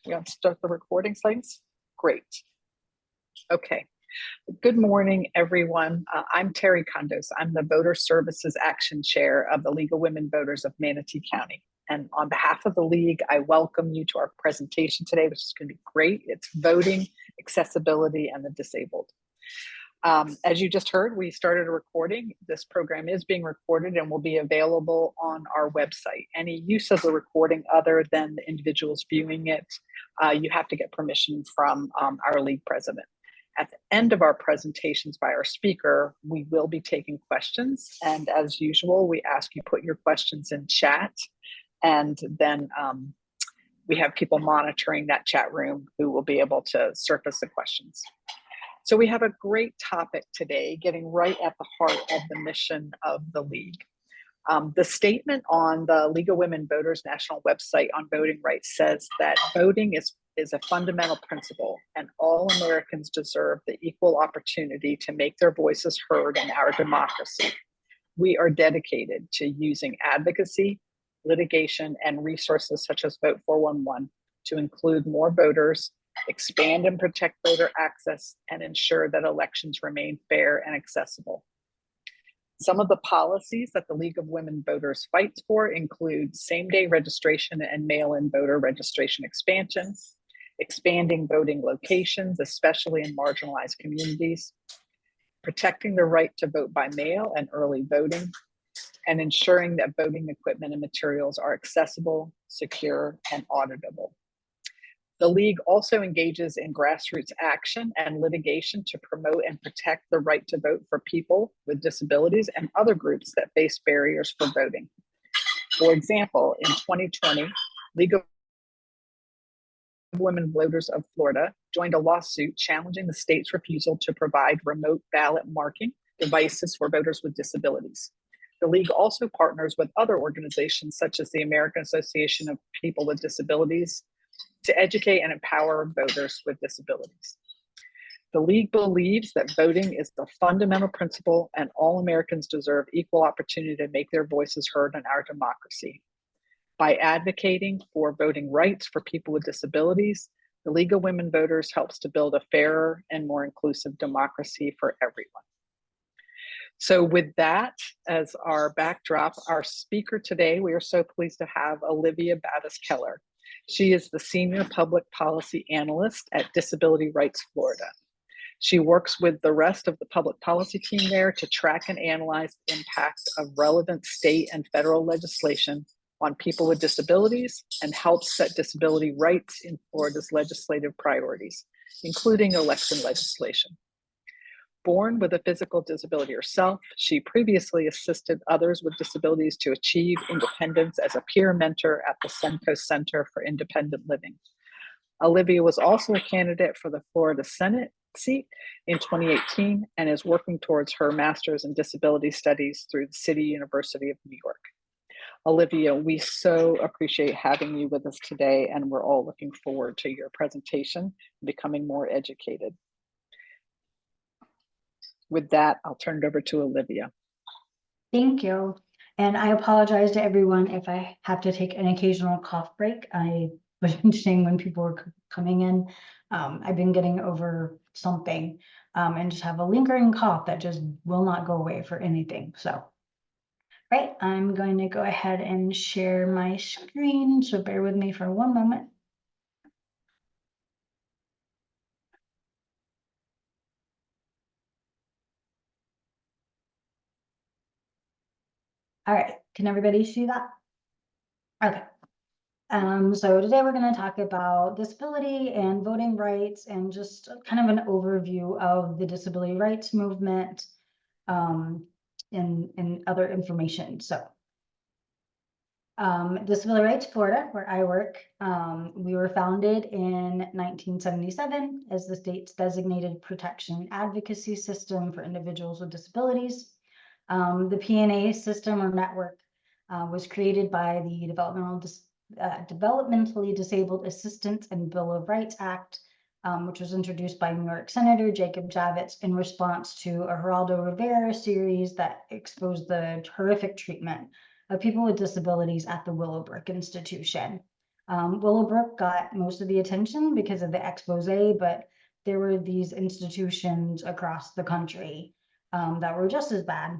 You want to start the recording, please? Great. Okay. Good morning, everyone. I'm Terry Condos. I'm the Voter Services Action Chair of the League of Women Voters of Manatee County. And on behalf of the League, I welcome you to our presentation today, which is going to be great. It's voting, accessibility, and the disabled. As you just heard, we started a recording. This program is being recorded and will be available on our website. Any use of the recording other than the individuals viewing it, you have to get permission from our League president. At the end of our presentations by our speaker, we will be taking questions. And as usual, we ask you put your questions in chat. And then we have people monitoring that chat room who will be able to surface the questions. So we have a great topic today, getting right at the heart of the mission of the League. The statement on the League of Women Voters National website on voting rights says that voting is a fundamental principle and all Americans deserve the equal opportunity to make their voices heard in our democracy. We are dedicated to using advocacy, litigation, and resources such as Vote 411 to include more voters, expand and protect voter access, and ensure that elections remain fair and accessible. Some of the policies that the League of Women Voters fights for include same-day registration and mail-in voter registration expansion, expanding voting locations, especially in marginalized communities, protecting the right to vote by mail and early voting, and ensuring that voting equipment and materials are accessible, secure, and auditable. The League also engages in grassroots action and litigation to promote and protect the right to vote for people with disabilities and other groups that face barriers for voting. For example, in 2020, League of Women Voters of Florida joined a lawsuit challenging the state's refusal to provide remote ballot marking devices for voters with disabilities. The League also partners with other organizations such as the American Association of People with Disabilities to educate and empower voters with disabilities. The League believes that voting is the fundamental principle and all Americans deserve equal opportunity to make their voices heard in our democracy. By advocating for voting rights for people with disabilities, the League of Women Voters helps to build a fairer and more inclusive democracy for everyone. So with that as our backdrop, our speaker today, we are so pleased to have Olivia Babis Keller. She is the Senior Public Policy Analyst at Disability Rights Florida. She works with the rest of the public policy team there to track and analyze the impact of relevant state and federal legislation on people with disabilities and helps set disability rights in Florida's legislative priorities, including election legislation. Born with a physical disability herself, she previously assisted others with disabilities to achieve independence as a peer mentor at the Senko Center for Independent Living. Olivia was also a candidate for the Florida Senate seat in 2018 and is working towards her master's in disability studies through the City University of New York. Olivia, we so appreciate having you with us today, and we're all looking forward to your presentation and becoming more educated. With that, I'll turn it over to Olivia. Thank you. And I apologize to everyone if I have to take an occasional cough break. I was mentioning when people were coming in, I've been getting over something and just have a lingering cough that just will not go away for anything. So, right, I'm going to go ahead and share my screen. So bear with me for one moment. All right, can everybody see that? Okay. So today we're going to talk about disability and voting rights and just kind of an overview of the disability rights movement and other information. So Disability Rights Florida, where I work, we were founded in 1977 as the state's designated protection and advocacy system for individuals with disabilities. The P&A system or network was created by the Developmentally Disabled Assistance and Bill of Rights Act, which was introduced by New York Senator Jacob Javits in response to a Geraldo Rivera series that exposed the horrific treatment of people with disabilities at the Willowbrook institution. Willowbrook got most of the attention because of the expose, but there were these institutions across the country that were just as bad.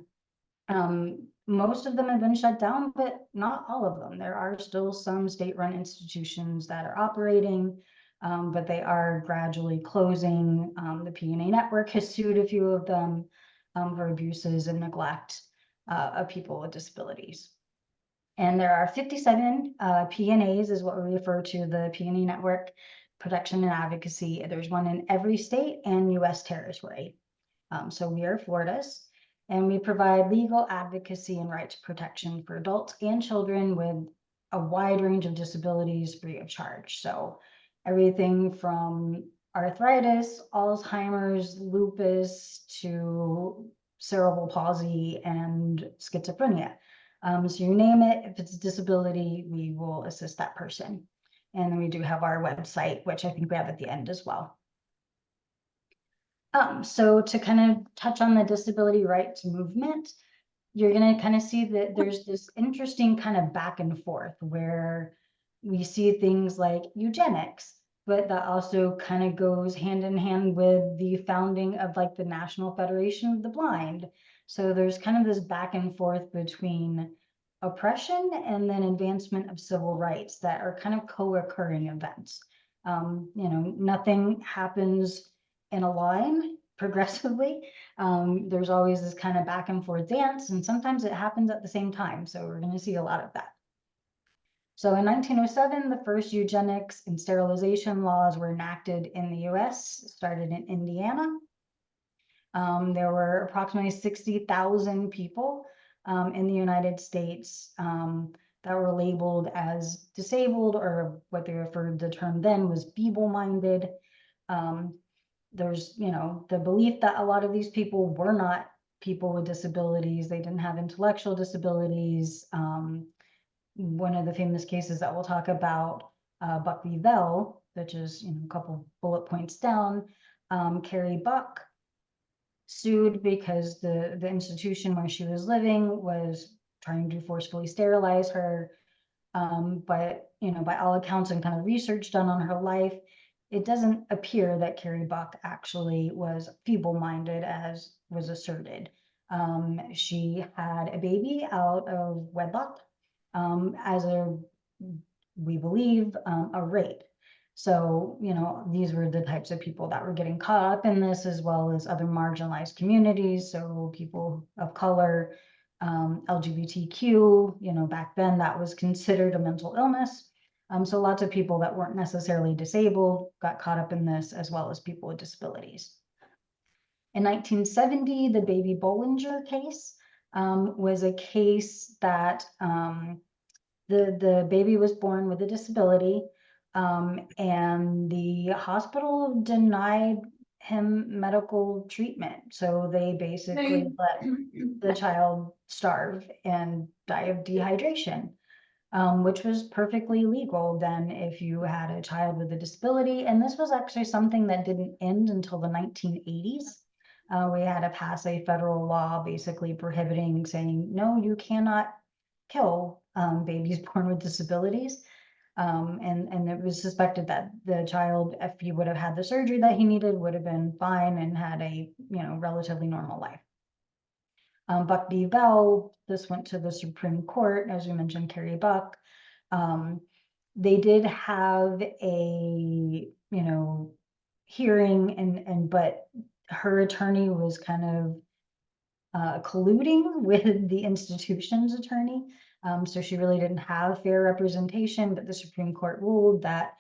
Most of them have been shut down, but not all of them. There are still some state-run institutions that are operating, but they are gradually closing. The P&A network has sued a few of them for abuses and neglect of people with disabilities. And there are 57 P&As is what we refer to the P&A network, protection and advocacy. There's one in every state and US territory. So we are Florida's, and we provide legal advocacy and rights protection for adults and children with a wide range of disabilities free of charge. So everything from arthritis, Alzheimer's, lupus, to cerebral palsy and schizophrenia. So you name it, if it's a disability, we will assist that person. And then we do have our website, which I think we have at the end as well. So to kind of touch on the disability rights movement, you're going to kind of see that there's this interesting kind of back and forth where we see things like eugenics, but that also kind of goes hand in hand with the founding of like the National Federation of the Blind. So there's kind of this back and forth between oppression and then advancement of civil rights that are kind of co-occurring events. Nothing happens in a line progressively. There's always this kind of back and forth dance, and sometimes it happens at the same time. So we're going to see a lot of that. So in 1907, the first eugenics and sterilization laws were enacted in the US, started in Indiana. There were approximately 60,000 people in the United States that were labeled as disabled, or what they referred the term then was feeble-minded. There's, the belief that a lot of these people were not people with disabilities. They didn't have intellectual disabilities. One of the famous cases that we'll talk about, Buck v. Bell, which is a couple bullet points down, Carrie Buck sued because the institution where she was living was trying to forcefully sterilize her. But by all accounts and kind of research done on her life, it doesn't appear that Carrie Buck actually was feeble-minded as was asserted. She had a baby out of wedlock as we believe, a rape. So, these were the types of people that were getting caught up in this, as well as other marginalized communities. So people of color, LGBTQ, back then that was considered a mental illness. So lots of people that weren't necessarily disabled got caught up in this, as well as people with disabilities. In 1970, the Baby Bollinger case was a case that the baby was born with a disability, and the hospital denied him medical treatment. So they basically let the child starve and die of dehydration, which was perfectly legal then if you had a child with a disability. And this was actually something that didn't end until the 1980s. We had to pass a federal law basically prohibiting, saying, no, you cannot kill babies born with disabilities. And it was suspected that the child, if he would have had the surgery that he needed, would have been fine and had a relatively normal life. Buck v. Bell, this went to the Supreme Court, as we mentioned, Carrie Buck. They did have a hearing, but her attorney was kind of colluding with the institution's attorney. So she really didn't have fair representation, but the Supreme Court ruled that,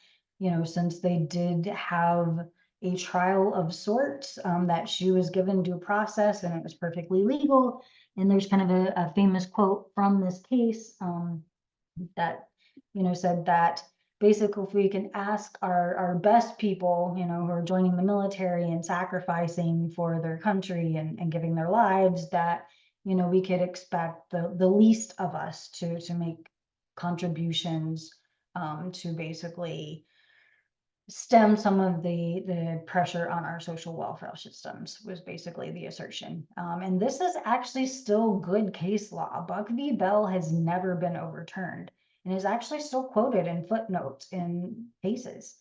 since they did have a trial of sorts, that she was given due process and it was perfectly legal. And there's kind of a famous quote from this case that, said that basically if we can ask our best people, who are joining the military and sacrificing for their country and giving their lives, that we could expect the least of us to make contributions to basically stem some of the pressure on our social welfare systems, was basically the assertion. And this is actually still good case law. Buck v. Bell has never been overturned. and is actually still quoted in footnotes in cases.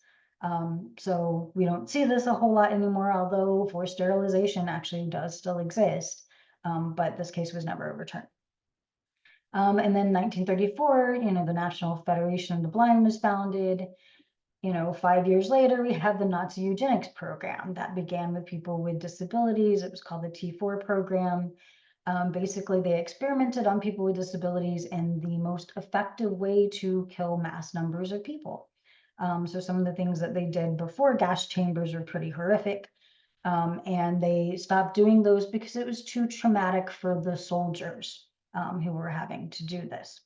So we don't see this a whole lot anymore, although forced sterilization actually does still exist, but this case was never overturned. And then 1934, the National Federation of the Blind was founded. 5 years later, we have the Nazi eugenics program that began with people with disabilities. It was called the T4 program. Basically, they experimented on people with disabilities and the most effective way to kill mass numbers of people. So some of the things that they did before gas chambers are pretty horrific. And they stopped doing those because it was too traumatic for the soldiers who were having to do this.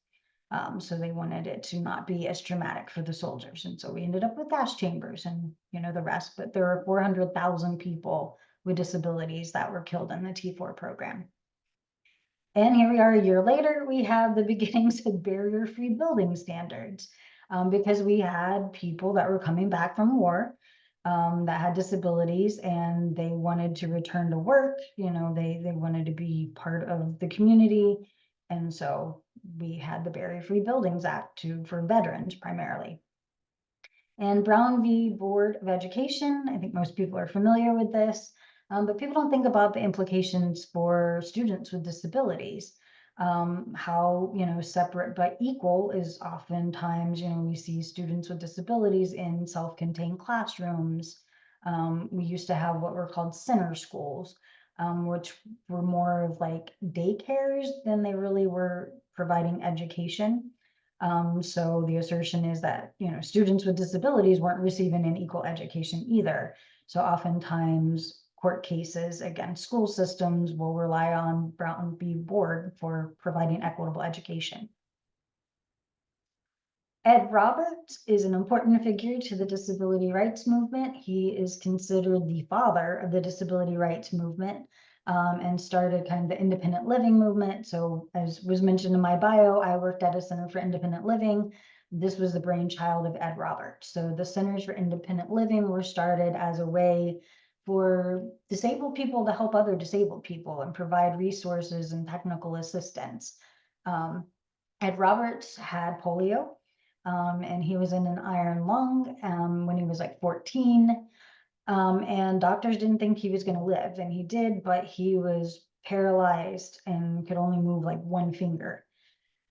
So they wanted it to not be as traumatic for the soldiers. And so we ended up with gas chambers and, the rest. But there are 400,000 people with disabilities that were killed in the T4 program. And here we are a year later, we have the beginnings of barrier-free building standards, because we had people that were coming back from war that had disabilities, and they wanted to return to work. They wanted to be part of the community. And so we had the Barrier-Free Buildings Act for veterans primarily. And Brown v. Board of Education, I think most people are familiar with this, but people don't think about the implications for students with disabilities. How, separate but equal is oftentimes, we see students with disabilities in self-contained classrooms. We used to have what were called center schools, which were more of like daycares than they really were providing education. So the assertion is that, students with disabilities weren't receiving an equal education either. So oftentimes court cases against school systems will rely on Brown v. Board for providing equitable education. Ed Roberts is an important figure to the disability rights movement. He is considered the father of the disability rights movement, and started kind of the independent living movement. So as was mentioned in my bio, I worked at a Center for Independent Living. This was the brainchild of Ed Roberts. So the Centers for Independent Living were started as a way for disabled people to help other disabled people and provide resources and technical assistance. Ed Roberts had polio, and he was in an iron lung when he was like 14. And doctors didn't think he was going to live, and he did, but he was paralyzed and could only move like one finger.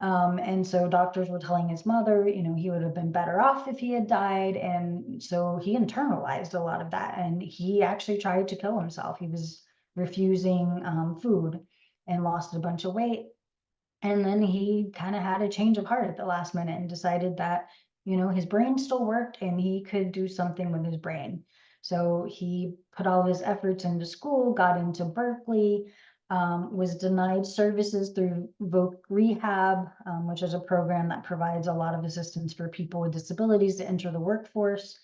And so doctors were telling his mother, he would have been better off if he had died. And so he internalized a lot of that, and he actually tried to kill himself. He was refusing food and lost a bunch of weight. And then he kind of had a change of heart at the last minute and decided that, his brain still worked and he could do something with his brain. So he put all his efforts into school, got into Berkeley, was denied services through Voc Rehab, which is a program that provides a lot of assistance for people with disabilities to enter the workforce,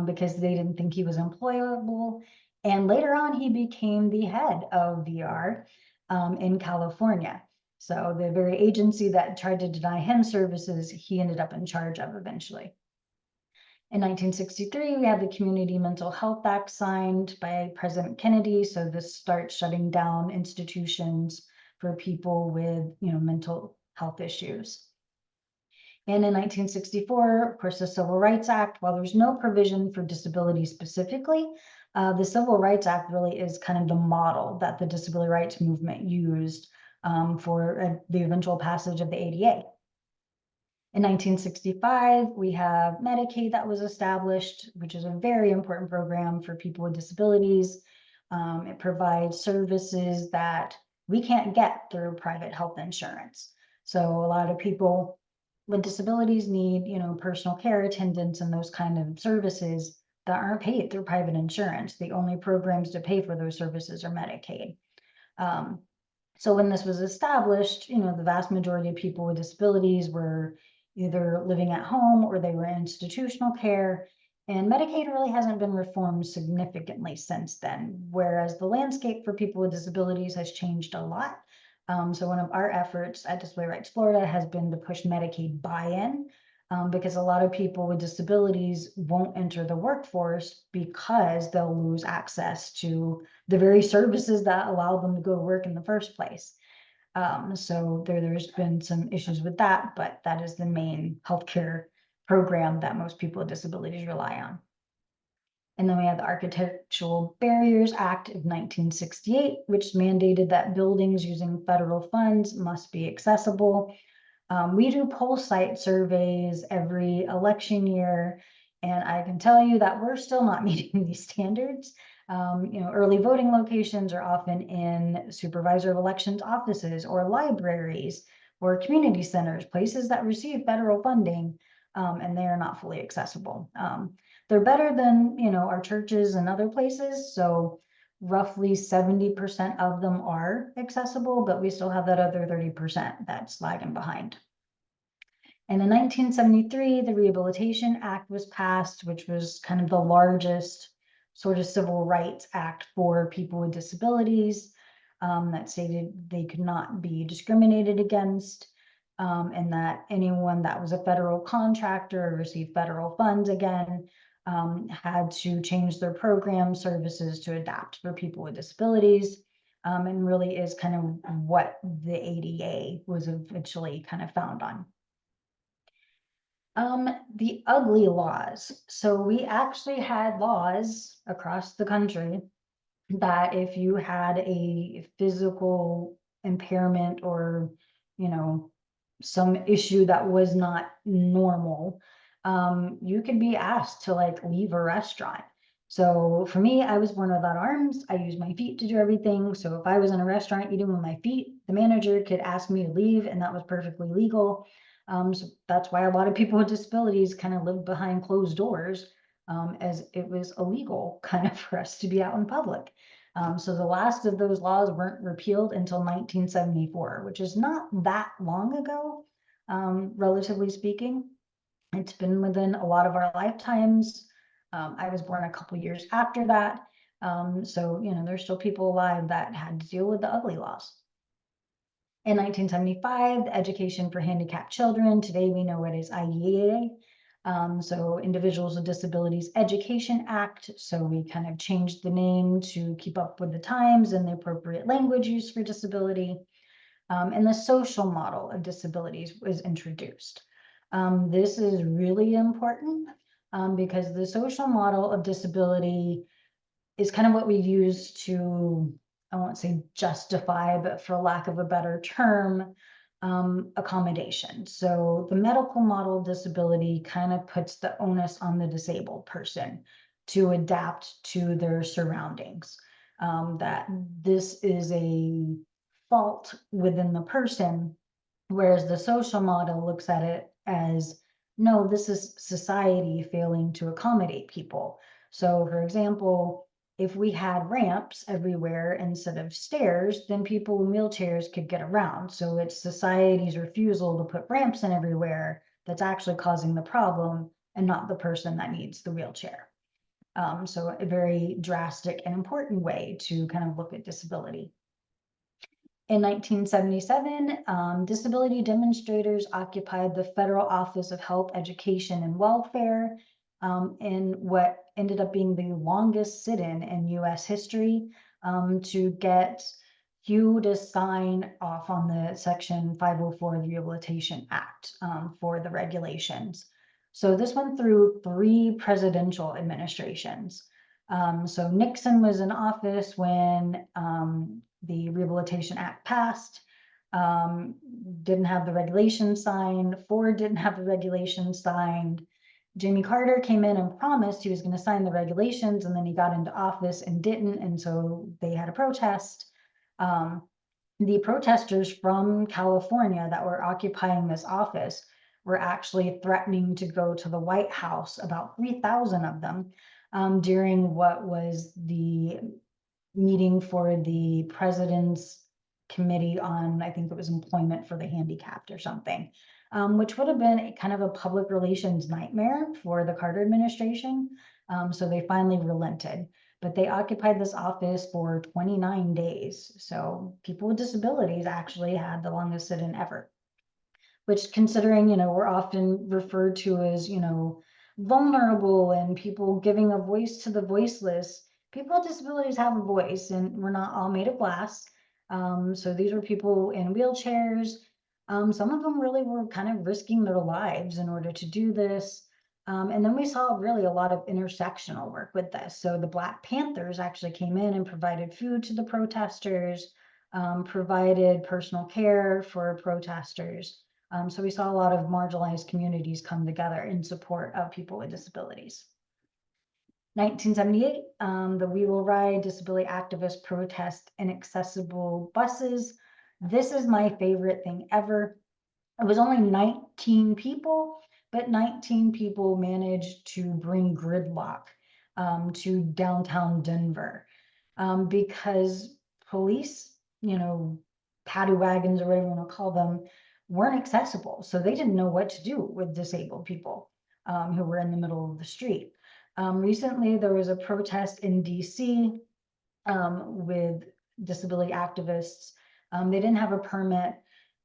because they didn't think he was employable. And later on, he became the head of VR in California. So the very agency that tried to deny him services, he ended up in charge of eventually. In 1963, we had the Community Mental Health Act signed by President Kennedy. So this starts shutting down institutions for people with, mental health issues. And in 1964, of course, the Civil Rights Act, while there's no provision for disability specifically, the Civil Rights Act really is kind of the model that the disability rights movement used for the eventual passage of the ADA. In 1965, we have Medicaid that was established, which is a very important program for people with disabilities. It provides services that we can't get through private health insurance. So a lot of people with disabilities need, personal care attendants and those kind of services that aren't paid through private insurance. The only programs to pay for those services are Medicaid. So when this was established, the vast majority of people with disabilities were either living at home or they were in institutional care. And Medicaid really hasn't been reformed significantly since then, whereas the landscape for people with disabilities has changed a lot. So one of our efforts at Disability Rights Florida has been to push Medicaid buy-in, because a lot of people with disabilities won't enter the workforce because they'll lose access to the very services that allow them to go to work in the first place. So there's been some issues with that, but that is the main healthcare program that most people with disabilities rely on. And then we have the Architectural Barriers Act of 1968, which mandated that buildings using federal funds must be accessible. We do pulse site surveys every election year, and I can tell you that we're still not meeting these standards. Early voting locations are often in supervisor of elections offices or libraries or community centers, places that receive federal funding, and they are not fully accessible. They're better than, our churches and other places. So roughly 70% of them are accessible, but we still have that other 30% that's lagging behind. And in 1973, the Rehabilitation Act was passed, which was kind of the largest sort of civil rights act for people with disabilities, that stated they could not be discriminated against, and that anyone that was a federal contractor or received federal funds again had to change their program services to adapt for people with disabilities. And really is kind of what the ADA was eventually kind of found on. The ugly laws. So we actually had laws across the country that if you had a physical impairment or, some issue that was not normal, you could be asked to like leave a restaurant. So for me, I was born without arms. I use my feet to do everything. So if I was in a restaurant eating with my feet, the manager could ask me to leave, and that was perfectly legal. So that's why a lot of people with disabilities kind of live behind closed doors, as it was illegal kind of for us to be out in public. So the last of those laws weren't repealed until 1974, which is not that long ago, relatively speaking. It's been within a lot of our lifetimes. I was born a couple years after that. So, there's still people alive that had to deal with the ugly laws. In 1975, the Education for Handicapped Children, today we know it as IDEA. So Individuals with Disabilities Education Act. So we kind of changed the name to keep up with the times and the appropriate language used for disability. And the social model of disabilities was introduced. This is really important because the social model of disability is kind of what we use to, I won't say justify, but for lack of a better term, accommodation. So the medical model of disability kind of puts the onus on the disabled person to adapt to their surroundings. That this is a fault within the person, whereas the social model looks at it as, no, this is society failing to accommodate people. So for example, if we had ramps everywhere instead of stairs, then people in wheelchairs could get around. So it's society's refusal to put ramps in everywhere that's actually causing the problem, and not the person that needs the wheelchair. So a very drastic and important way to kind of look at disability. In 1977, disability demonstrators occupied the Federal Office of Health, Education, and Welfare, in what ended up being the longest sit-in in US history, to get you to sign off on the Section 504 of the Rehabilitation Act, for the regulations. So this went through 3 presidential administrations. So Nixon was in office when the Rehabilitation Act passed, didn't have the regulations signed. Ford didn't have the regulations signed. Jimmy Carter came in and promised he was going to sign the regulations, and then he got into office and didn't, and so they had a protest. The protesters from California that were occupying this office were actually threatening to go to the White House, about 3,000 of them, during what was the meeting for the president's committee on, I think it was employment for the handicapped or something, which would have been a kind of a public relations nightmare for the Carter administration. So they finally relented, but they occupied this office for 29 days. So people with disabilities actually had the longest sit-in ever, which, considering, we're often referred to as, vulnerable and people giving a voice to the voiceless, people with disabilities have a voice, and we're not all made of glass. So these were people in wheelchairs. Some of them really were kind of risking their lives in order to do this. And then we saw really a lot of intersectional work with this. So the Black Panthers actually came in and provided food to the protesters, provided personal care for protesters. So we saw a lot of marginalized communities come together in support of people with disabilities. 1978, the We Will Ride disability activists protest inaccessible buses. This is my favorite thing ever. It was only 19 people, but 19 people managed to bring gridlock to downtown Denver because police, paddy wagons or whatever you want to call them, weren't accessible. So they didn't know what to do with disabled people who were in the middle of the street. Recently, there was a protest in DC with disability activists. They didn't have a permit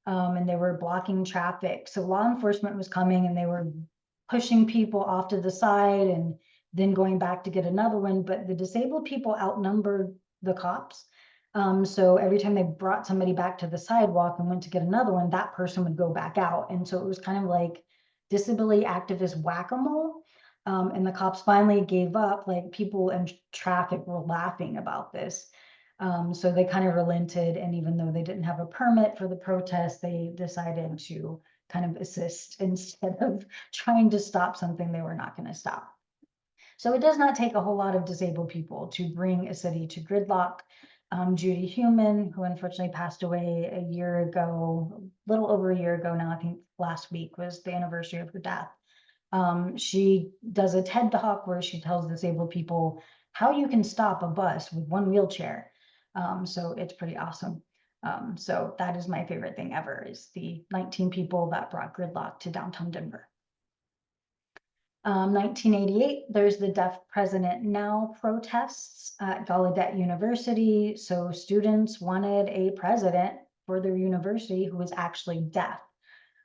and they were blocking traffic. So law enforcement was coming and they were pushing people off to the side and then going back to get another one. But the disabled people outnumbered the cops. So every time they brought somebody back to the sidewalk and went to get another one, that person would go back out. And so it was kind of like disability activist whack-a-mole. And the cops finally gave up, like people in traffic were laughing about this. So they kind of relented, and even though they didn't have a permit for the protest, they decided to kind of assist instead of trying to stop something they were not going to stop. So it does not take a whole lot of disabled people to bring a city to gridlock. Judy Heumann, who unfortunately passed away a year ago, a little over a year ago now, I think last week was the anniversary of her death. She does a TED Talk where she tells disabled people how you can stop a bus with one wheelchair. So it's pretty awesome. So that is my favorite thing ever, is the 19 people that brought gridlock to downtown Denver. 1988, there's the Deaf President Now protests at Gallaudet University. So students wanted a president for their university who was actually deaf.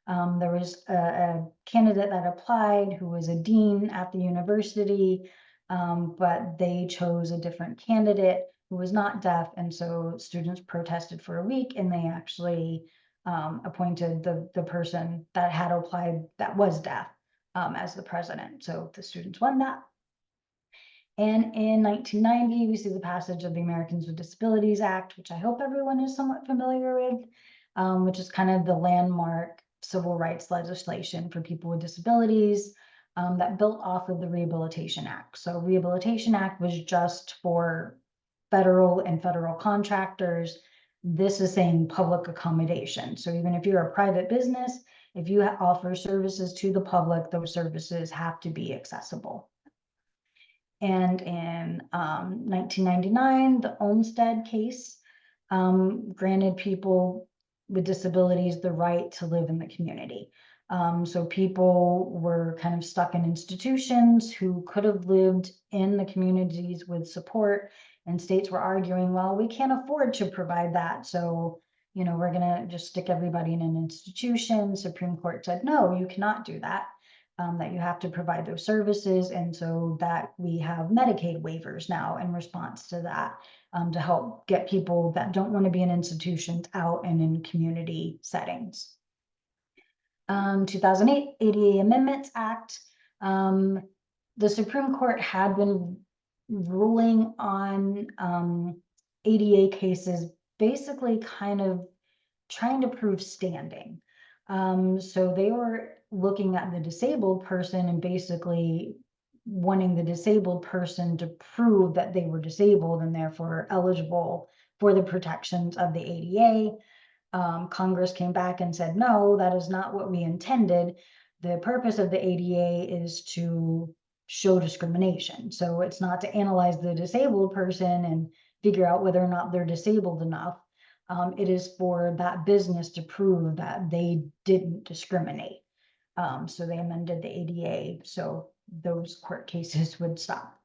There was a candidate that applied who was a dean at the university, but they chose a different candidate who was not deaf. And so students protested for a week and they actually appointed the person that had applied that was deaf as the president. So the students won that. And in 1990, we see the passage of the Americans with Disabilities Act, which I hope everyone is somewhat familiar with, which is kind of the landmark civil rights legislation for people with disabilities that built off of the Rehabilitation Act. So Rehabilitation Act was just for federal and federal contractors. This is saying public accommodation. So even if you're a private business, if you offer services to the public, those services have to be accessible. And in 1999, the Olmsted case granted people with disabilities the right to live in the community. So people were kind of stuck in institutions who could have lived in the communities with support, and states were arguing, well, we can't afford to provide that. So, we're gonna just stick everybody in an institution. Supreme Court said, no, you cannot do that. That you have to provide those services. And so that we have Medicaid waivers now in response to that, to help get people that don't want to be in institutions out and in community settings. 2008 ADA Amendments Act. The Supreme Court had been ruling on ADA cases, basically kind of trying to prove standing. So they were looking at the disabled person and basically wanting the disabled person to prove that they were disabled and therefore eligible for the protections of the ADA. Congress came back and said, no, that is not what we intended. The purpose of the ADA is to show discrimination. So it's not to analyze the disabled person and figure out whether or not they're disabled enough. It is for that business to prove that they didn't discriminate. So they amended the ADA so those court cases would stop.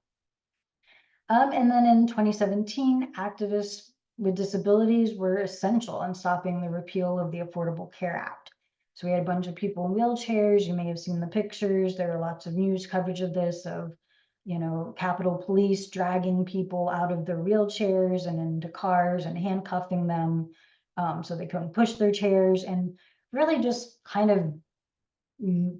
And then in 2017, activists with disabilities were essential in stopping the repeal of the Affordable Care Act. So we had a bunch of people in wheelchairs. You may have seen the pictures. There are lots of news coverage of this, of Capitol Police dragging people out of their wheelchairs and into cars and handcuffing them so they couldn't push their chairs, and really just kind of,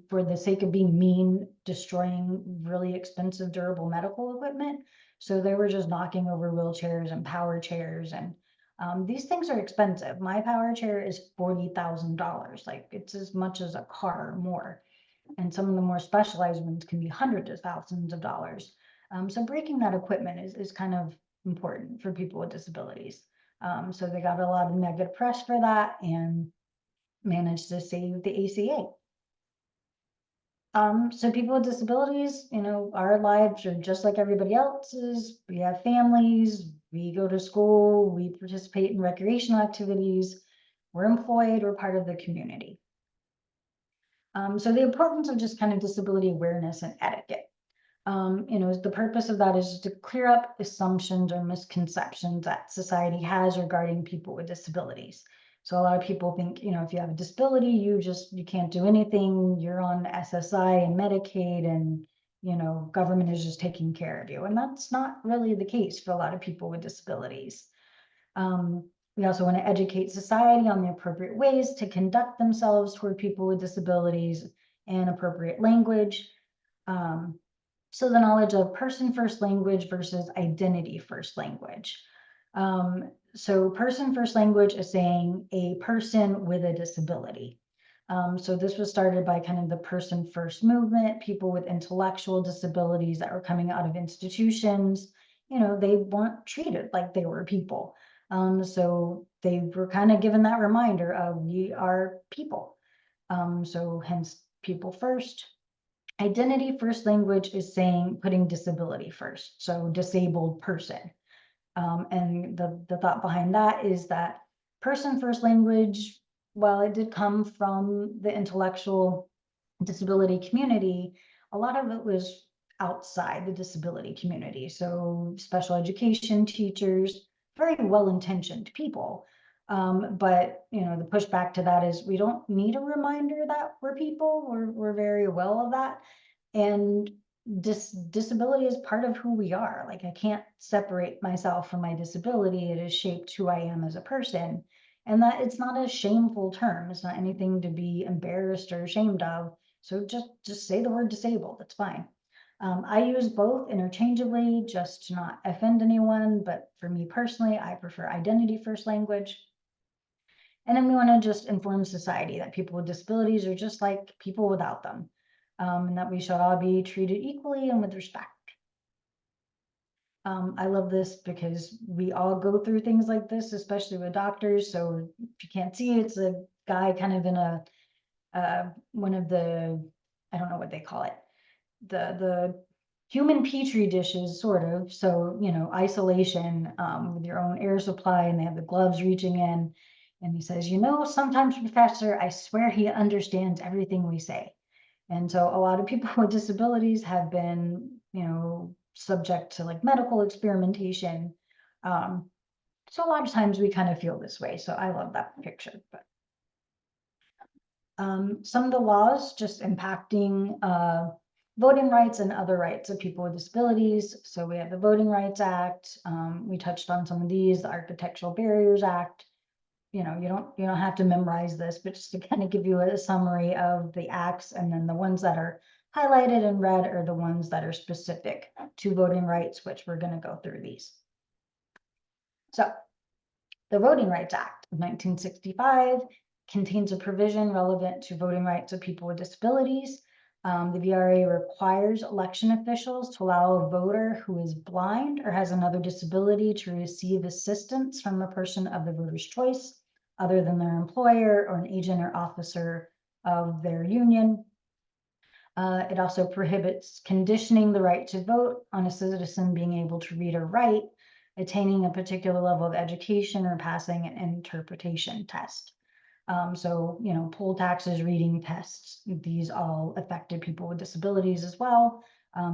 for the sake of being mean, destroying really expensive durable medical equipment. So they were just knocking over wheelchairs and power chairs, and these things are expensive. My power chair is $40,000. Like, it's as much as a car or more. And some of the more specialized ones can be hundreds of thousands of dollars. So breaking that equipment is kind of important for people with disabilities. So they got a lot of negative press for that and managed to save the ACA. So people with disabilities, our lives are just like everybody else's. We have families, we go to school, we participate in recreational activities, we're employed, we're part of the community. So the importance of just kind of disability awareness and etiquette. The purpose of that is to clear up assumptions or misconceptions that society has regarding people with disabilities. So a lot of people think, if you have a disability, you can't do anything, you're on SSI and Medicaid, and, government is just taking care of you. And that's not really the case for a lot of people with disabilities. We also want to educate society on the appropriate ways to conduct themselves toward people with disabilities and appropriate language. So the knowledge of person first language versus identity first language. So person first language is saying a person with a disability. So this was started by kind of the person first movement, people with intellectual disabilities that were coming out of institutions. They weren't treated like they were people. So they were kind of given that reminder of, we are people. So hence people first. Identity first language is saying putting disability first, so disabled person. And the thought behind that is that person first language, while it did come from the intellectual disability community, a lot of it was outside the disability community. So special education teachers, very well-intentioned people. But the pushback to that is, we don't need a reminder that we're people. We're very well of that. And disability is part of who we are. Like, I can't separate myself from my disability. It has shaped who I am as a person. And that it's not a shameful term. It's not anything to be embarrassed or ashamed of. So just say the word disabled. That's fine. I use both interchangeably just to not offend anyone. But for me personally, I prefer identity first language. And then we want to just inform society that people with disabilities are just like people without them. And that we should all be treated equally and with respect. I love this because we all go through things like this, especially with doctors. So if you can't see, it's a guy kind of in a one of the, I don't know what they call it, the human petri dishes, sort of. So, isolation with your own air supply, and they have the gloves reaching in. And he says, sometimes, Professor, I swear he understands everything we say. And so a lot of people with disabilities have been, subject to like medical experimentation. So a lot of times we kind of feel this way. So I love that picture. But some of the laws just impacting voting rights and other rights of people with disabilities. So we have the Voting Rights Act. We touched on some of these, the Architectural Barriers Act. You don't have to memorize this, but just to kind of give you a summary of the acts, and then the ones that are highlighted in red are the ones that are specific to voting rights, which we're going to go through these. So the Voting Rights Act of 1965 contains a provision relevant to voting rights of people with disabilities. The VRA requires election officials to allow a voter who is blind or has another disability to receive assistance from a person of the voter's choice, other than their employer or an agent or officer of their union. It also prohibits conditioning the right to vote on a citizen being able to read or write, attaining a particular level of education, or passing an interpretation test. So, poll taxes, reading tests, these all affected people with disabilities as well.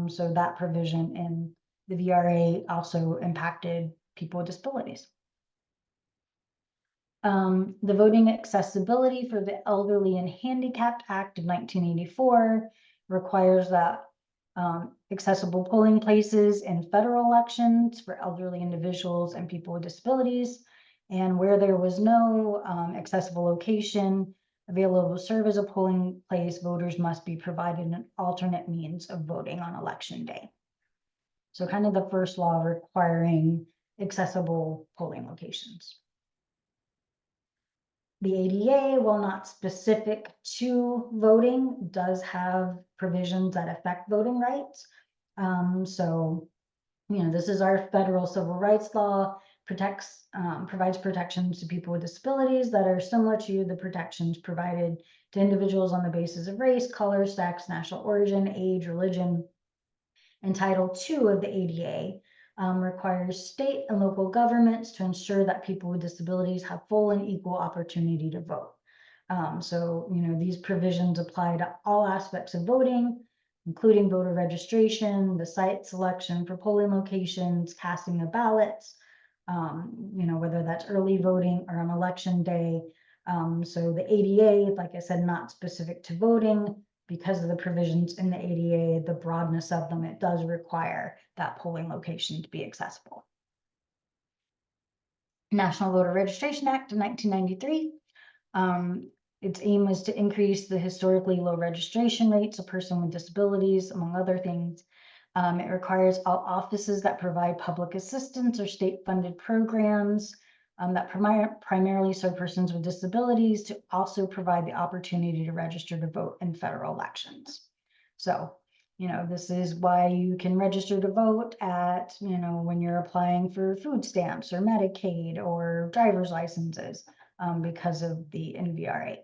So that provision in the VRA also impacted people with disabilities. The Voting Accessibility for the Elderly and Handicapped Act of 1984 requires that accessible polling places in federal elections for elderly individuals and people with disabilities. And where there was no accessible location available to serve as a polling place, voters must be provided an alternate means of voting on election day. So kind of the first law requiring accessible polling locations. The ADA, while not specific to voting, does have provisions that affect voting rights. So, this is our federal civil rights law, provides protections to people with disabilities that are similar to the protections provided to individuals on the basis of race, color, sex, national origin, age, religion. And Title II of the ADA requires state and local governments to ensure that people with disabilities have full and equal opportunity to vote. So, these provisions apply to all aspects of voting, including voter registration, the site selection for polling locations, casting of ballots, whether that's early voting or on election day. So the ADA, like I said, not specific to voting, because of the provisions in the ADA, the broadness of them, it does require that polling location to be accessible. National Voter Registration Act of 1993. Its aim was to increase the historically low registration rates of persons with disabilities, among other things. It requires all offices that provide public assistance or state-funded programs that primarily serve persons with disabilities to also provide the opportunity to register to vote in federal elections. So, this is why you can register to vote at, when you're applying for food stamps or Medicaid or driver's licenses because of the NVRA.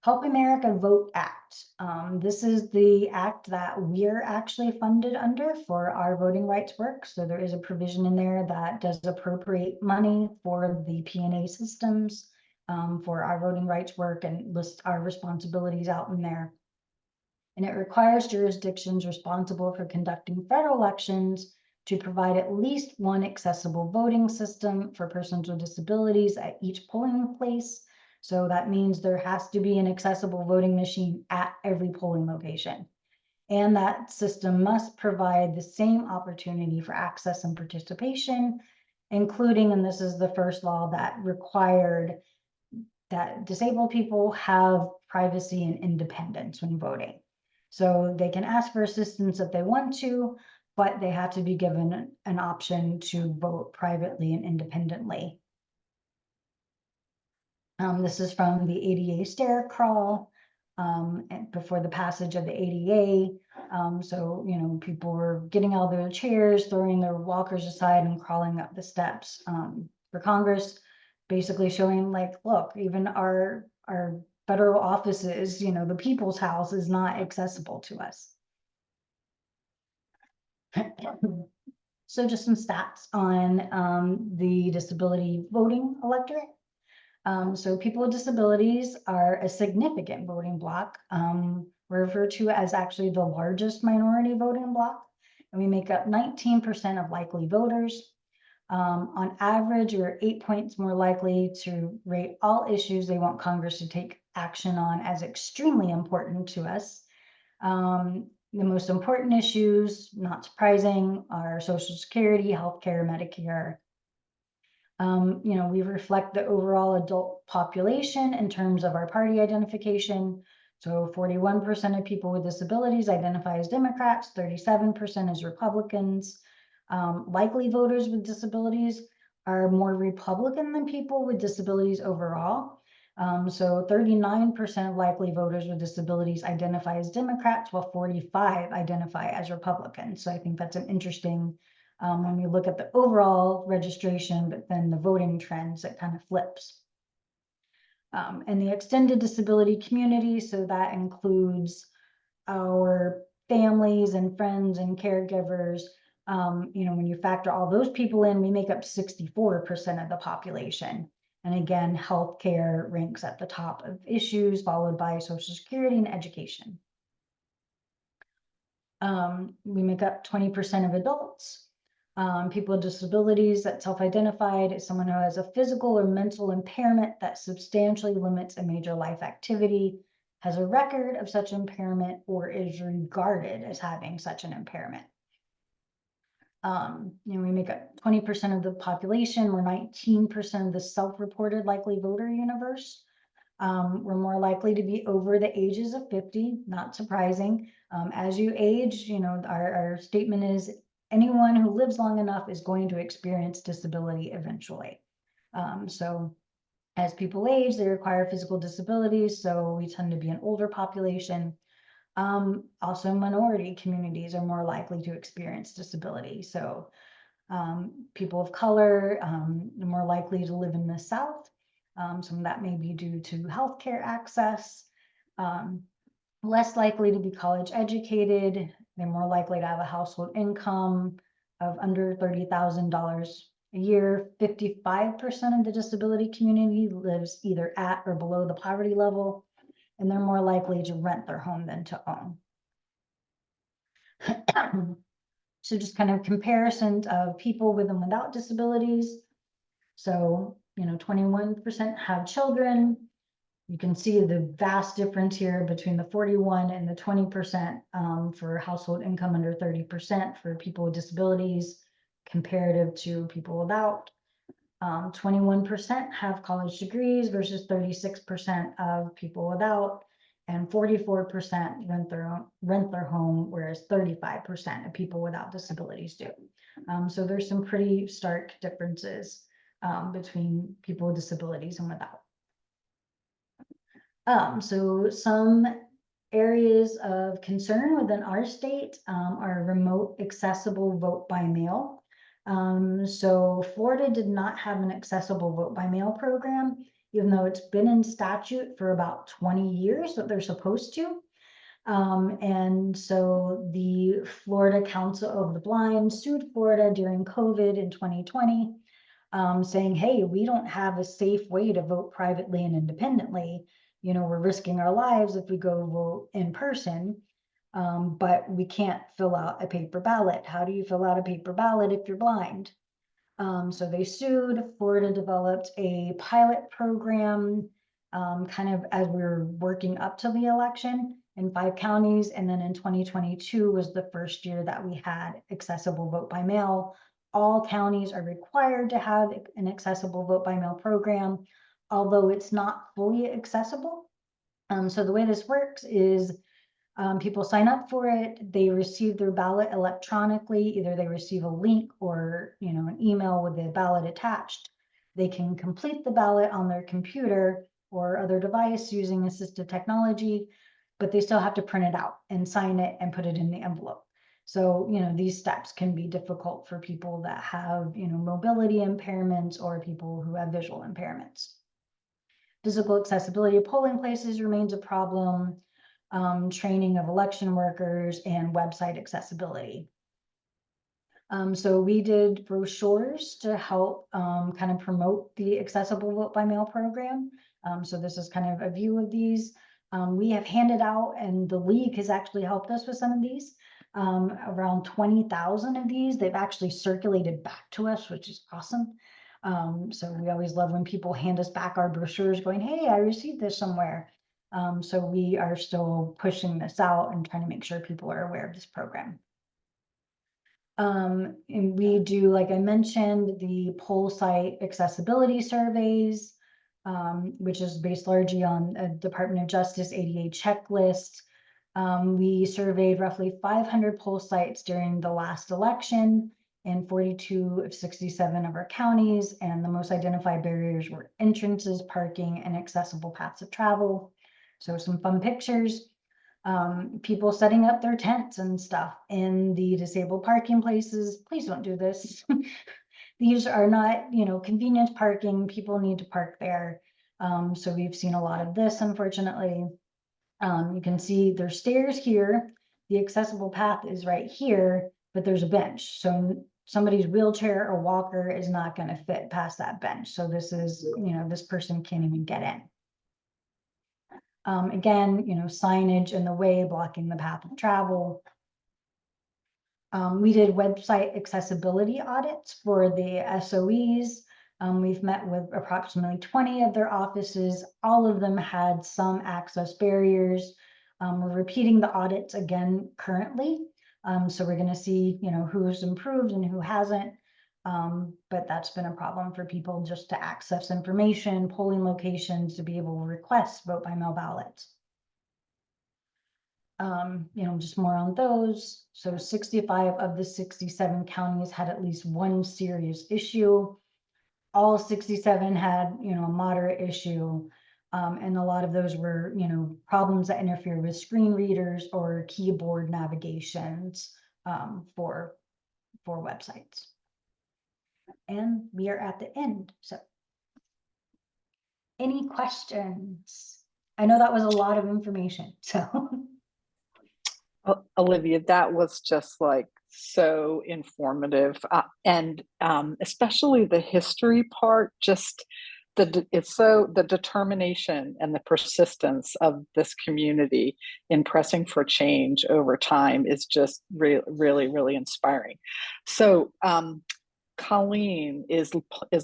Help America Vote Act. This is the act that we're actually funded under for our voting rights work. So there is a provision in there that does appropriate money for the P&A systems for our voting rights work and lists our responsibilities out in there. And it requires jurisdictions responsible for conducting federal elections to provide at least one accessible voting system for persons with disabilities at each polling place. So that means there has to be an accessible voting machine at every polling location. And that system must provide the same opportunity for access and participation, including, and this is the first law that required that disabled people have privacy and independence when voting. So they can ask for assistance if they want to, but they have to be given an option to vote privately and independently. This is from the ADA stair crawl and before the passage of the ADA. So, people were getting out of their chairs, throwing their walkers aside and crawling up the steps for Congress, basically showing like, look, even our federal offices, the people's house is not accessible to us. So just some stats on the disability voting electorate. So people with disabilities are a significant voting bloc, referred to as actually the largest minority voting bloc, and we make up 19% of likely voters. On average, we're 8 points more likely to rate all issues they want Congress to take action on as extremely important to us. The most important issues, not surprising, are Social Security, healthcare, Medicare. We reflect the overall adult population in terms of our party identification. So 41% of people with disabilities identify as Democrats, 37% as Republicans. Likely voters with disabilities are more Republican than people with disabilities overall. So 39% of likely voters with disabilities identify as Democrats, while 45% identify as Republicans. So I think that's an interesting when we look at the overall registration, but then the voting trends, it kind of flips. And the extended disability community, so that includes our families and friends and caregivers. When you factor all those people in, we make up 64% of the population. And again, healthcare ranks at the top of issues, followed by Social Security and education. We make up 20% of adults. People with disabilities that self-identified as someone who has a physical or mental impairment that substantially limits a major life activity has a record of such impairment or is regarded as having such an impairment. We make up 20% of the population. We're 19% of the self-reported likely voter universe. We're more likely to be over the ages of 50, not surprising. As you age, our statement is anyone who lives long enough is going to experience disability eventually. So as people age, they require physical disabilities. So we tend to be an older population. Also minority communities are more likely to experience disability. So people of color are more likely to live in the South. Some of that may be due to healthcare access, less likely to be college educated. They're more likely to have a household income of under $30,000 a year. 55% of the disability community lives either at or below the poverty level, and they're more likely to rent their home than to own. So just kind of comparisons of people with and without disabilities. So, 21% have children. You can see the vast difference here between the 41 and the 20% for household income under 30% for people with disabilities comparative to people without. 21% have college degrees versus 36% of people without, and 44% rent their home, whereas 35% of people without disabilities do. So there's some pretty stark differences between people with disabilities and without. So some areas of concern within our state are remote accessible vote by mail. So Florida did not have an accessible vote by mail program, even though it's been in statute for about 20 years that they're supposed to. And so the Florida Council of the Blind sued Florida during COVID in 2020, saying, hey, we don't have a safe way to vote privately and independently. We're risking our lives if we go vote in person, but we can't fill out a paper ballot. How do you fill out a paper ballot if you're blind? So they sued. Florida developed a pilot program kind of as we were working up to the election in 5 counties. And then in 2022 was the first year that we had accessible vote by mail. All counties are required to have an accessible vote by mail program, although it's not fully accessible. So the way this works is people sign up for it, they receive their ballot electronically, either they receive a link or an email with the ballot attached. They can complete the ballot on their computer or other device using assistive technology, but they still have to print it out and sign it and put it in the envelope. So, these steps can be difficult for people that have, mobility impairments or people who have visual impairments. Physical accessibility of polling places remains a problem, training of election workers, and website accessibility. So we did brochures to help kind of promote the accessible vote by mail program. So this is kind of a view of these. We have handed out, and the league has actually helped us with some of these, around 20,000 of these. They've actually circulated back to us, which is awesome. So we always love when people hand us back our brochures going, hey, I received this somewhere. So we are still pushing this out and trying to make sure people are aware of this program. And we do, like I mentioned, the poll site accessibility surveys, which is based largely on a Department of Justice ADA checklist. We surveyed roughly 500 poll sites during the last election in 42 of 67 of our counties, and the most identified barriers were entrances, parking, and accessible paths of travel. So some fun pictures, people setting up their tents and stuff in the disabled parking places. Please don't do this. These are not, convenience parking. People need to park there. So we've seen a lot of this, unfortunately. You can see there's stairs here. The accessible path is right here, but there's a bench. So somebody's wheelchair or walker is not going to fit past that bench. So this is, this person can't even get in. Again, signage in the way, blocking the path of travel. We did website accessibility audits for the SOEs. We've met with approximately 20 of their offices. All of them had some access barriers. We're repeating the audits again currently. So we're going to see, who's improved and who hasn't. But that's been a problem for people just to access information, polling locations, to be able to request vote by mail ballots. Just more on those. So 65 of the 67 counties had at least one serious issue. All 67 had, a moderate issue. And a lot of those were, problems that interfere with screen readers or keyboard navigations for websites. And we are at the end. So any questions? I know that was a lot of information. So Olivia, that was just like so informative, and especially the history part. Just the determination and the persistence of this community in pressing for change over time is just really, really inspiring. So Colleen is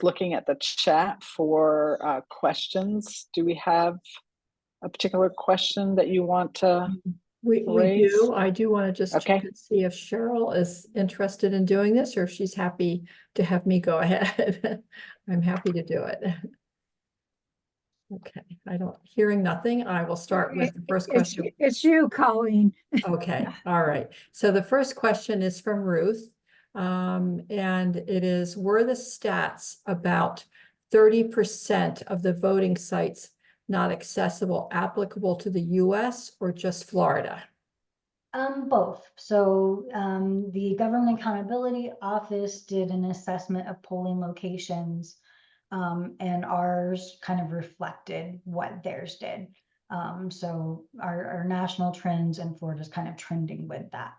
looking at the chat for questions. Do we have a particular question that you want to We raise? do. I do want to just Okay. check and see if Cheryl is interested in doing this or if she's happy to have me go ahead. I'm happy to do it. Okay, hearing nothing, I will start with the first question. It's you, Colleen. Okay, all right. So the first question is from Ruth. And it is, were the stats about 30% of the voting sites not accessible applicable to the US or just Florida? Both. So the Government Accountability Office did an assessment of polling locations, and ours kind of reflected what theirs did. So our national trends, and Florida's kind of trending with that.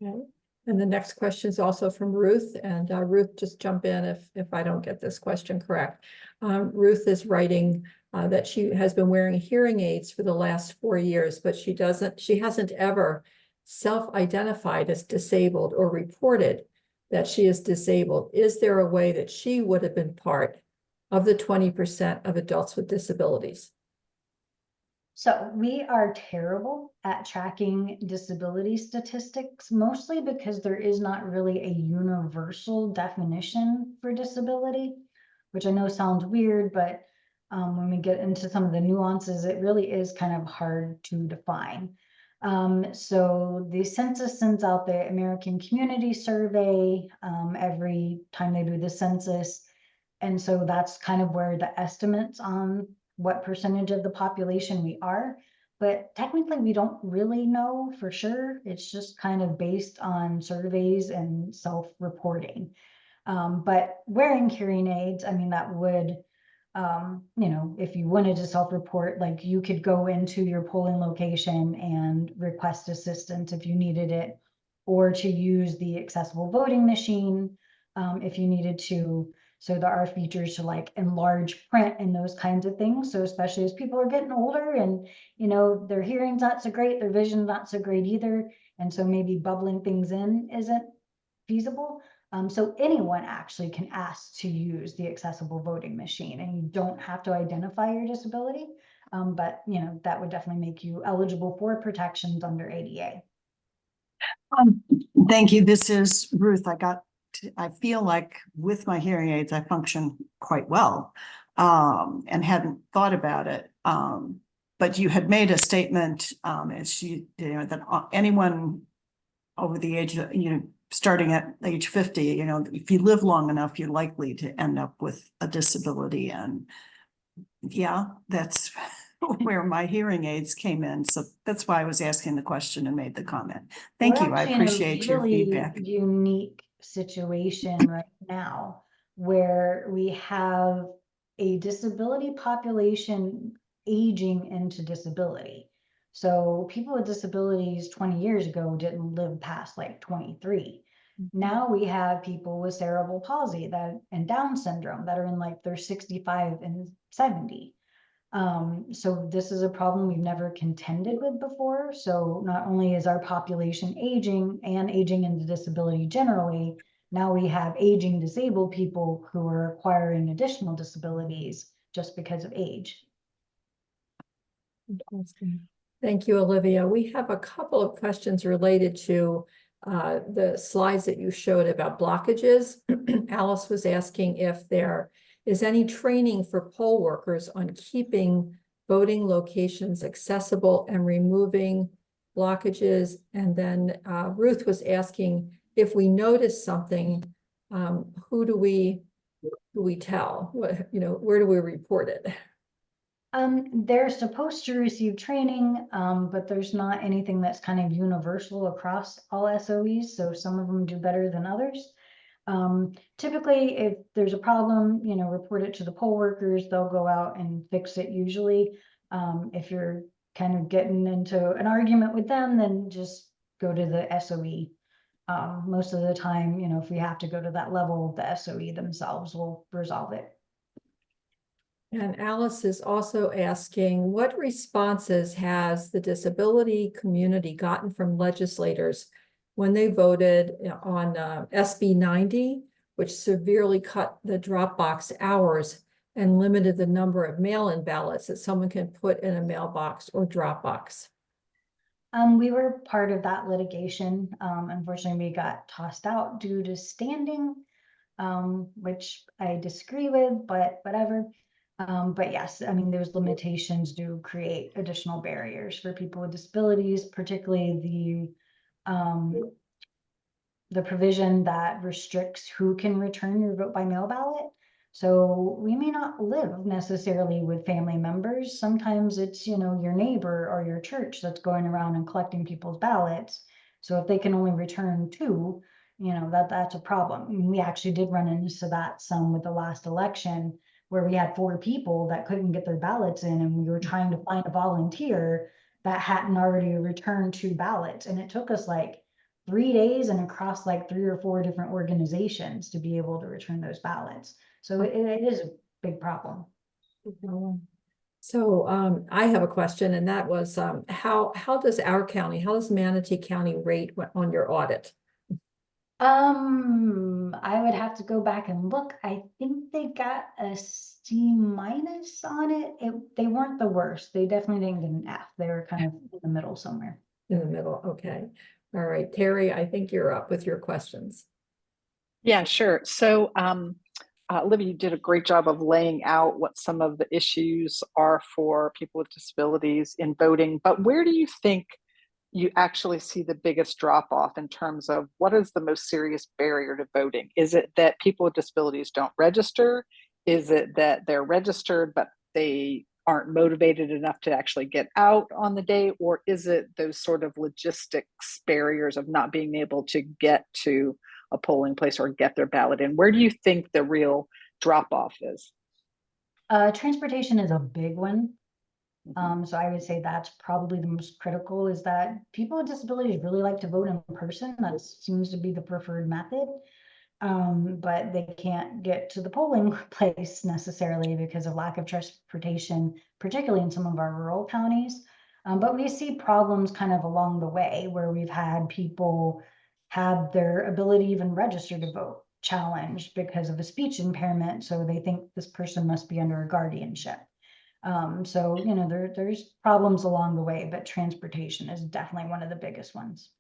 Okay. And the next question is also from Ruth, and Ruth, just jump in if I don't get this question correct. Ruth is writing that she has been wearing hearing aids for the last 4 years, but she hasn't ever self-identified as disabled or reported that she is disabled. Is there a way that she would have been part of the 20% of adults with disabilities? So we are terrible at tracking disability statistics, mostly because there is not really a universal definition for disability, which I know sounds weird, but when we get into some of the nuances, it really is kind of hard to define. So the census sends out the American Community Survey every time they do the census. And so that's kind of where the estimates on what percentage of the population we are. But technically, we don't really know for sure. It's just kind of based on surveys and self-reporting. But wearing hearing aids, I mean, that would, if you wanted to self-report, like you could go into your polling location and request assistance if you needed it, or to use the accessible voting machine if you needed to. So there are features to like enlarge print and those kinds of things. So especially as people are getting older and, their hearing's not so great, their vision's not so great either. And so maybe bubbling things in isn't feasible. So anyone actually can ask to use the accessible voting machine, and you don't have to identify your disability. But that would definitely make you eligible for protections under ADA. Thank you. This is Ruth. I feel like with my hearing aids, I function quite well, and hadn't thought about it. But you had made a statement, that anyone over the age of, starting at age 50, if you live long enough, you're likely to end up with a disability. And yeah, that's where my hearing aids came in. So that's why I was asking the question and made the comment. Thank you. I appreciate your feedback. Unique situation right now where we have a disability population aging into disability. So people with disabilities 20 years ago didn't live past like 23. Now we have people with cerebral palsy and Down syndrome that are in like their 65 and 70. So this is a problem we've never contended with before. So not only is our population aging and aging into disability generally, Now we have aging disabled people who are acquiring additional disabilities just because of age. Thank you, Olivia. We have a couple of questions related to the slides that you showed about blockages. Alice was asking if there is any training for poll workers on keeping voting locations accessible and removing blockages. And then Ruth was asking if we notice something, who do we tell? What, where do we report it? They're supposed to receive training, but there's not anything that's kind of universal across all SOEs. So some of them do better than others. Typically, if there's a problem, report it to the poll workers, they'll go out and fix it usually. If you're kind of getting into an argument with them, then just go to the SOE. Most of the time, if we have to go to that level, the SOE themselves will resolve it. And Alice is also asking, what responses has the disability community gotten from legislators when they voted on SB 90, which severely cut the drop box hours and limited the number of mail-in ballots that someone can put in a mailbox or drop box? We were part of that litigation. Unfortunately, we got tossed out due to standing, which I disagree with, but whatever. But yes, I mean, those limitations do create additional barriers for people with disabilities, particularly the provision that restricts who can return your vote by mail ballot. So we may not live necessarily with family members. Sometimes it's, your neighbor or your church that's going around and collecting people's ballots. So if they can only return two, that's a problem. I mean, we actually did run into that some with the last election, where we had 4 people that couldn't get their ballots in, and we were trying to find a volunteer that hadn't already returned 2 ballots. And it took us like 3 days and across like 3 or 4 different organizations to be able to return those ballots. So it is a big problem. So I have a question, and that was how does Manatee County rate on your audit? I would have to go back and look. I think they got a C- on it. They weren't the worst. They definitely didn't get an F. They were kind of in the middle somewhere. In the middle, okay. All right, Terry, I think you're up with your questions. Yeah, sure. So Olivia, you did a great job of laying out what some of the issues are for people with disabilities in voting, but where do you think you actually see the biggest drop off in terms of what is the most serious barrier to voting? Is it that people with disabilities don't register? Is it that they're registered, but they aren't motivated enough to actually get out on the day? Or is it those sort of logistics barriers of not being able to get to a polling place or get their ballot in? Where do you think the real drop off is? Transportation is a big one. So I would say that's probably the most critical, is that people with disabilities really like to vote in person. That seems to be the preferred method. But they can't get to the polling place necessarily because of lack of transportation, particularly in some of our rural counties. But we see problems kind of along the way where we've had people have their ability even register to vote challenged because of a speech impairment. So they think this person must be under a guardianship. So, there's problems along the way, but transportation is definitely one of the biggest ones.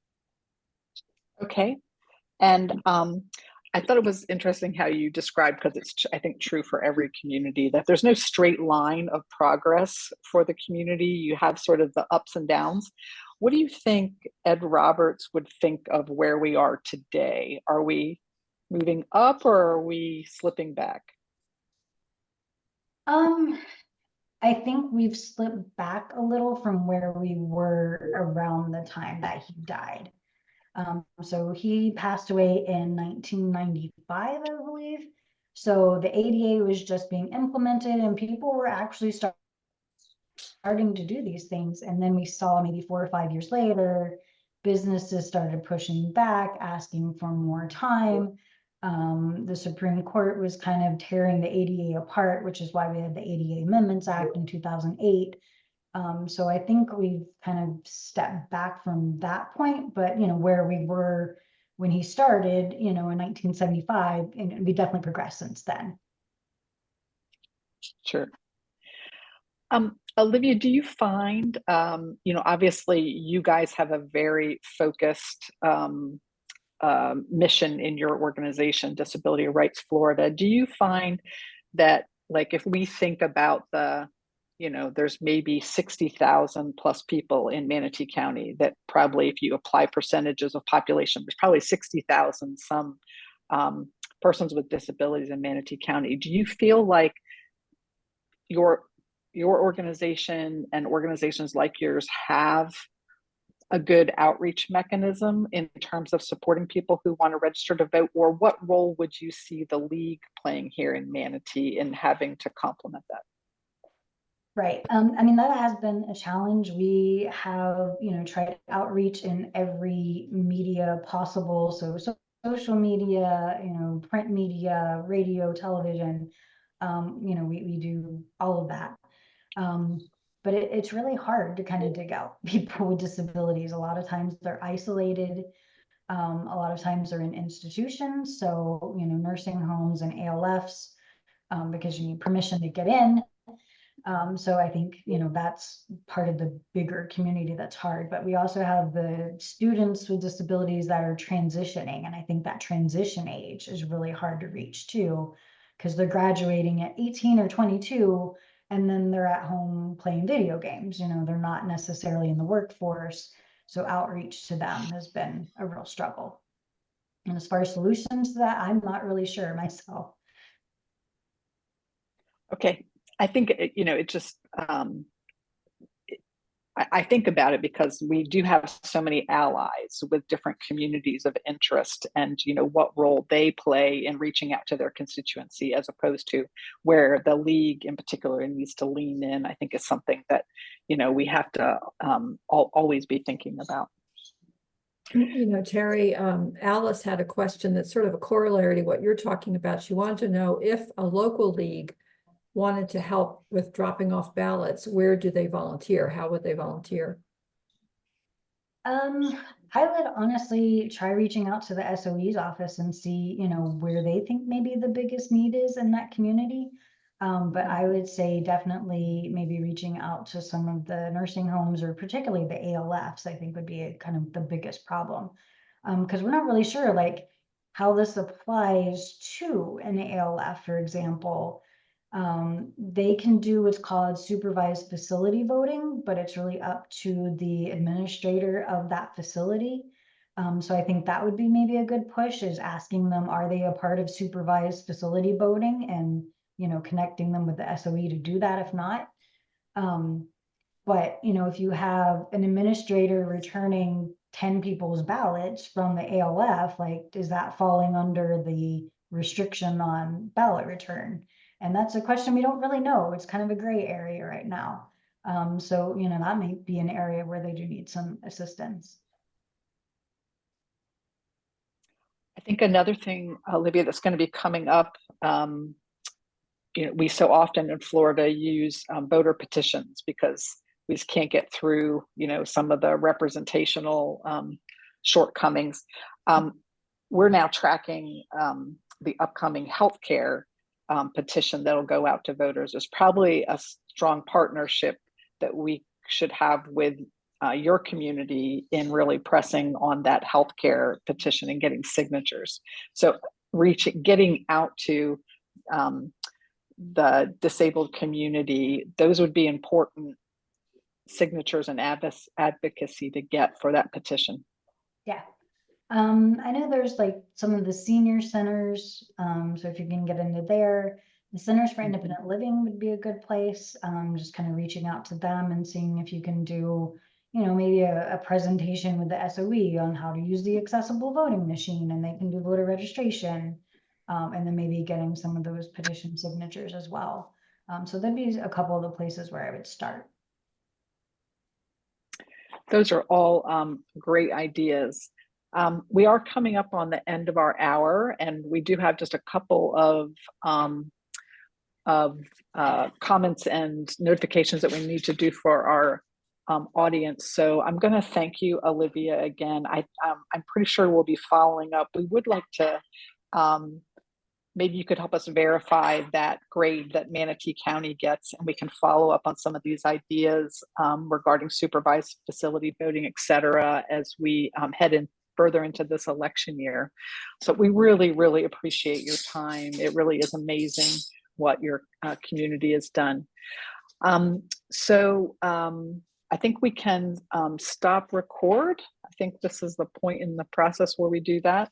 Okay. And I thought it was interesting how you described, because it's, I think, true for every community, that there's no straight line of progress for the community. You have sort of the ups and downs. What do you think Ed Roberts would think of where we are today? Are we moving up or are we slipping back? I think we've slipped back a little from where we were around the time that he died. So he passed away in 1995, I believe. So the ADA was just being implemented and people were actually starting to do these things. And then we saw maybe 4 or 5 years later, businesses started pushing back, asking for more time. The Supreme Court was kind of tearing the ADA apart, which is why we had the ADA Amendments Act in 2008. So I think we've kind of stepped back from that point, but where we were when he started, in 1975, and we definitely progressed since then. Sure. Olivia, do you find, obviously you guys have a very focused mission in your organization, Disability Rights Florida. Do you find that, like, if we think about there's maybe 60,000 plus people in Manatee County, that probably, if you apply percentages of population, there's probably 60,000 some persons with disabilities in Manatee County. Do you feel like your organization and organizations like yours have a good outreach mechanism in terms of supporting people who want to register to vote? Or what role would you see the league playing here in Manatee in having to complement that? Right. I mean, that has been a challenge. We have, tried outreach in every media possible. So social media, print media, radio, television, we do all of that. But it's really hard to kind of dig out people with disabilities. A lot of times they're isolated. A lot of times they're in institutions. So, nursing homes and ALFs, because you need permission to get in. So I think, that's part of the bigger community that's hard. But we also have the students with disabilities that are transitioning. And I think that transition age is really hard to reach too, because they're graduating at 18 or 22, and then they're at home playing video games. They're not necessarily in the workforce. So outreach to them has been a real struggle. And as far as solutions to that, I'm not really sure myself. Okay. I think, it just, I think about it because we do have so many allies with different communities of interest, and, what role they play in reaching out to their constituency, as opposed to where the league in particular needs to lean in, I think is something that, we have to always be thinking about. Terry, Alice had a question that's sort of a corollary to what you're talking about. She wanted to know if a local league wanted to help with dropping off ballots, where do they volunteer? How would they volunteer? I would honestly try reaching out to the SOE's office and see, where they think maybe the biggest need is in that community. But I would say definitely maybe reaching out to some of the nursing homes, or particularly the ALFs, I think would be kind of the biggest problem. Because we're not really sure like how this applies to an ALF, for example. They can do what's called supervised facility voting, but it's really up to the administrator of that facility. So I think that would be maybe a good push, is asking them, are they a part of supervised facility voting, and, connecting them with the SOE to do that if not. But, if you have an administrator returning 10 people's ballots from the ALF, like, is that falling under the restriction on ballot return? And that's a question we don't really know. It's kind of a gray area right now. So, that may be an area where they do need some assistance. I think another thing, Olivia, that's going to be coming up, we so often in Florida use voter petitions because we just can't get through, some of the representational shortcomings. We're now tracking the upcoming healthcare petition that'll go out to voters. There's probably a strong partnership that we should have with your community in really pressing on that healthcare petition and getting signatures. So getting out to the disabled community, those would be important signatures and advocacy to get for that petition. Yeah. I know there's like some of the senior centers. So if you can get into there, the Centers for Independent Living would be a good place. Just kind of reaching out to them and seeing if you can do, maybe a presentation with the SOE on how to use the accessible voting machine, and they can do voter registration. And then maybe getting some of those petition signatures as well. So that'd be a couple of the places where I would start. Those are all great ideas. We are coming up on the end of our hour, and we do have just a couple of comments and notifications that we need to do for our audience. So I'm going to thank you, Olivia, again. I'm pretty sure we'll be following up. We would like to, maybe you could help us verify that grade that Manatee County gets, and we can follow up on some of these ideas regarding supervised facility voting, et cetera, as we head in further into this election year. So we really, really appreciate your time. It really is amazing what your community has done. I think we can stop record. I think this is the point in the process where we do that.